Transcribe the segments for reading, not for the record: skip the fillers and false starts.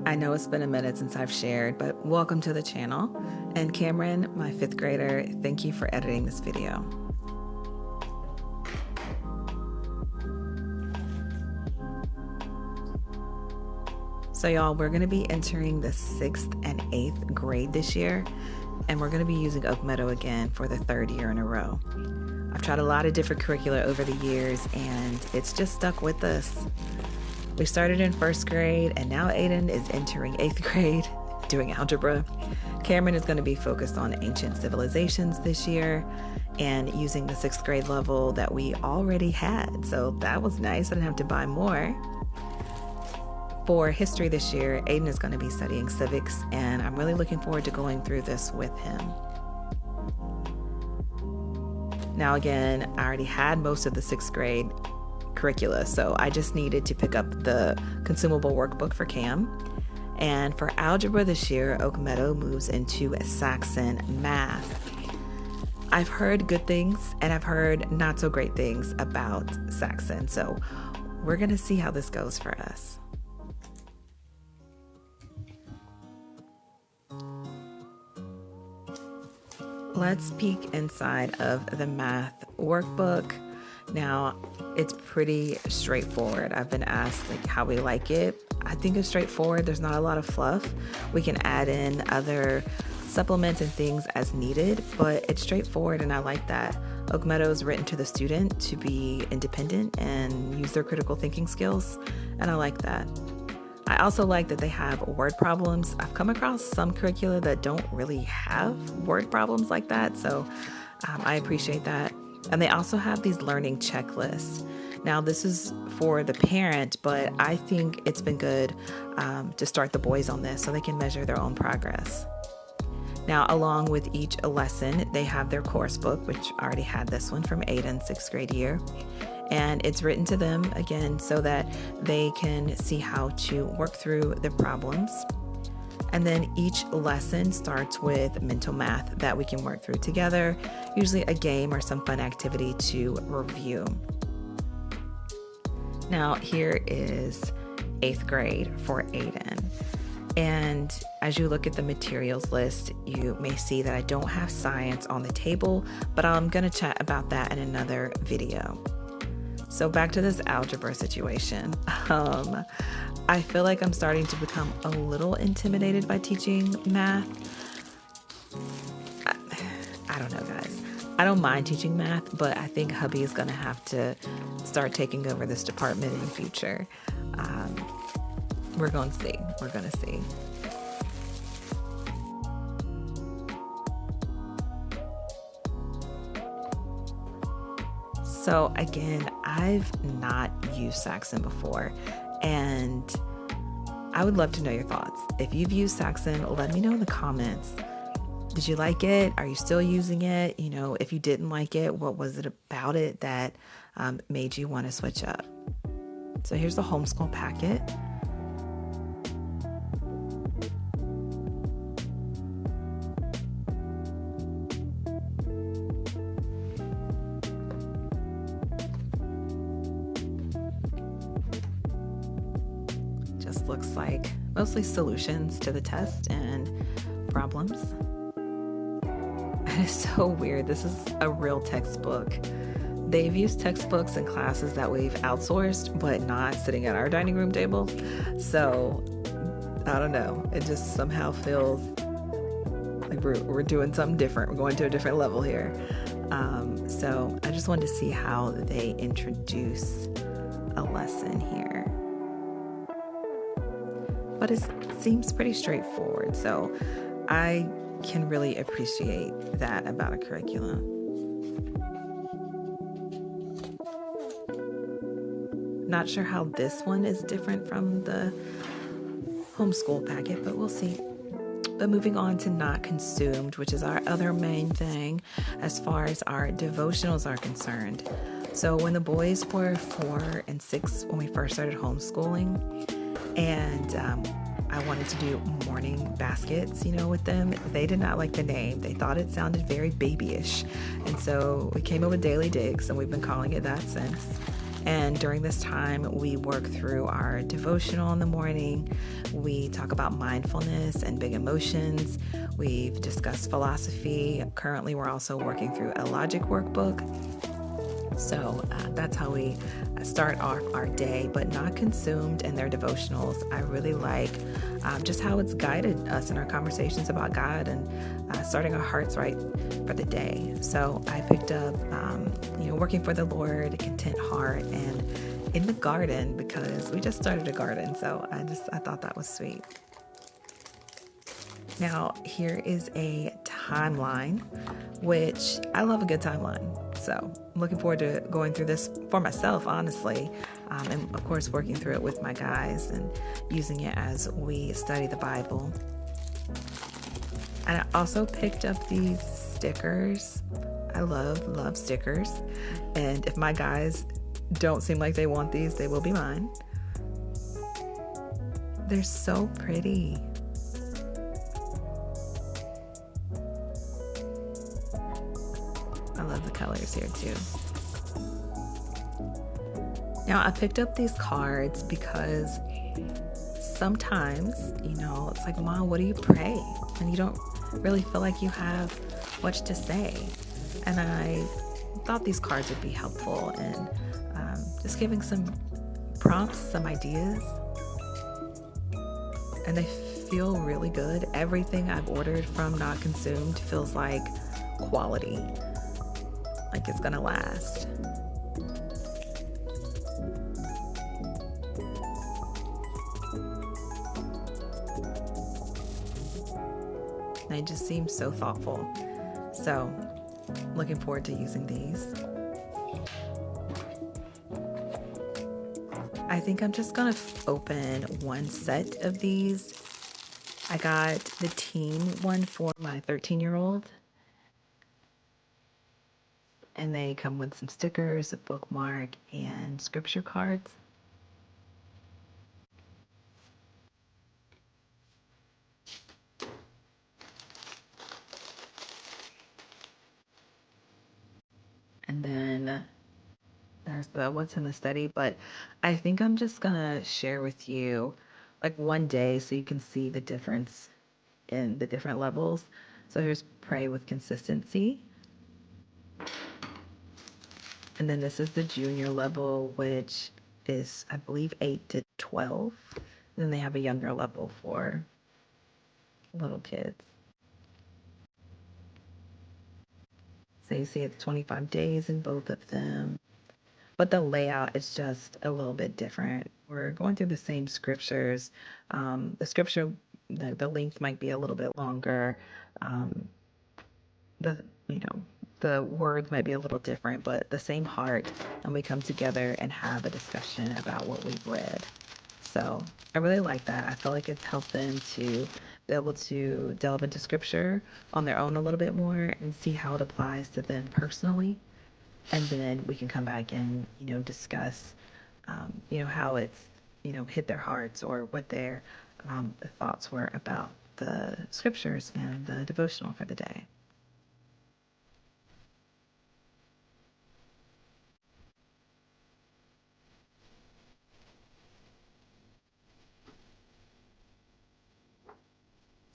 I know it's been a minute since I've shared, but welcome to the channel. And Cameron, my 5th grader, thank you for editing this video. So y'all, we're gonna be entering the 6th and 8th grade this year, and we're gonna be using Oak Meadow again for the 3rd year in a row. I've tried a lot of different curricula over the years, and it's just stuck with us. We started in 1st grade, and now Aiden is entering 8th grade, doing algebra. Cameron is going to be focused on ancient civilizations this year and using the 6th grade level that we already had. So that was nice. I didn't have to buy more. For history this year, Aiden is going to be studying civics, and I'm really looking forward to going through this with him. Now again, I already had most of the 6th grade curricula, so I just needed to pick up the consumable workbook for Cam. And for algebra this year, Oak Meadow moves into Saxon math. I've heard good things and I've heard not so great things about Saxon, so we're gonna see how this goes for us. Let's peek inside of the math workbook. Now, it's pretty straightforward. I've been asked how we like it. I think it's straightforward. There's not a lot of fluff. We can add in other supplements and things as needed, but it's straightforward and I like that. Oak Meadow is written to the student to be independent and use their critical thinking skills, and I like that. I also like that they have word problems. I've come across some curricula that don't really have word problems like that, so I appreciate that. And they also have these learning checklists. Now, this is for the parent, but I think it's been good to start the boys on this so they can measure their own progress. Now, along with each lesson, they have their course book, which I already had this one from Aiden's 6th grade year. And it's written to them again so that they can see how to work through the problems. And then each lesson starts with mental math that we can work through together, usually a game or some fun activity to review. Now here is 8th grade for Aiden. And as you look at the materials list, you may see that I don't have science on the table, but I'm gonna chat about that in another video. So back to this algebra situation. I feel like I'm starting to become a little intimidated by teaching math. I don't know, guys. I don't mind teaching math, but I think hubby is gonna have to start taking over this department in the future. We're gonna see. We're gonna see. So again, I've not used Saxon before, and I would love to know your thoughts. If you've used Saxon, let me know in the comments. Did you like it? Are you still using it? You know, if you didn't like it, what was it about it that made you want to switch up? So here's the homeschool packet. Just looks like mostly solutions to the test and problems. It is so weird. This is a real textbook. They've used textbooks in classes that we've outsourced, but not sitting at our dining room table. So I don't know. It just somehow feels like we're doing something different. We're going to a different level here. So I just wanted to see how they introduce a lesson here. But it seems pretty straightforward. So I can really appreciate that about a curriculum. Not sure how this one is different from the homeschool packet, but we'll see. But moving on to not consumed, which is our other main thing as far as our devotionals are concerned. So when the boys were 4 and 6, when we first started homeschooling, and I wanted to do morning baskets, with them, they did not like the name. They thought it sounded very babyish. And so we came up with Daily Digs, and we've been calling it that since. And during this time, we work through our devotional in the morning. We talk about mindfulness and big emotions. We've discussed philosophy. Currently, we're also working through a logic workbook. So that's how we start off our day, but not consumed in their devotionals. I really like just how it's guided us in our conversations about God and starting our hearts right for the day. So I picked up, working for the Lord, a content heart, and in the garden, because we just started a garden. So I thought that was sweet. Now, here is a timeline, which I love a good timeline. So I'm looking forward to going through this for myself, honestly, and of course working through it with my guys and using it as we study the Bible. And I also picked up these stickers. I love stickers. And if my guys don't seem like they want these, they will be mine. They're so pretty. I love the colors here too. Now I picked up these cards because sometimes, it's like, Mom, what do you pray? And you don't really feel like you have much to say. And I thought these cards would be helpful in just giving some prompts, some ideas. And they feel really good. Everything I've ordered from Not Consumed feels like quality. Like it's gonna last. And it just seems so thoughtful. So, looking forward to using these. I think I'm just gonna open one set of these. I got the teen one for my 13-year-old. And they come with some stickers, a bookmark, and scripture cards. And then there's the what's in the study, but I think I'm just gonna share with you like one day so you can see the difference in the different levels. So here's pray with consistency. And then this is the junior level, which is, I believe, 8 to 12. And then they have a younger level for little kids. So you see it's 25 days in both of them. But the layout is just a little bit different. We're going through the same scriptures. The scripture, the length might be a little bit longer. The the words might be a little different, but the same heart, and we come together and have a discussion about what we've read. So I really like that. I feel like it's helped them to be able to delve into scripture on their own a little bit more and see how it applies to them personally. And then we can come back and, discuss, how it's, hit their hearts or what their thoughts were about the scriptures and the devotional for the day.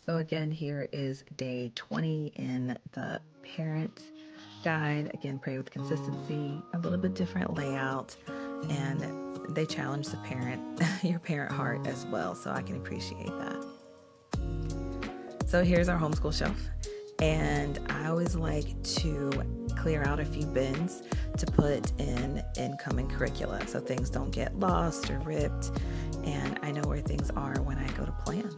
So again, here is day 20 in the parent guide. Again, pray with consistency, a little bit different layout, and they challenge the parent, your parent heart as well. So I can appreciate that. So here's our homeschool shelf. And I always like to clear out a few bins to put in incoming curricula so things don't get lost or ripped. And I know where things are when I go to plan.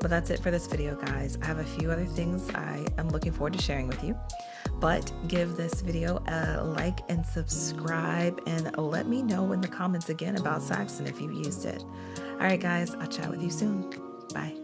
But that's it for this video, guys. I have a few other things I am looking forward to sharing with you. But give this video a like and subscribe, and let me know in the comments again about Saxon if you used it. All right, guys, I'll chat with you soon. Bye.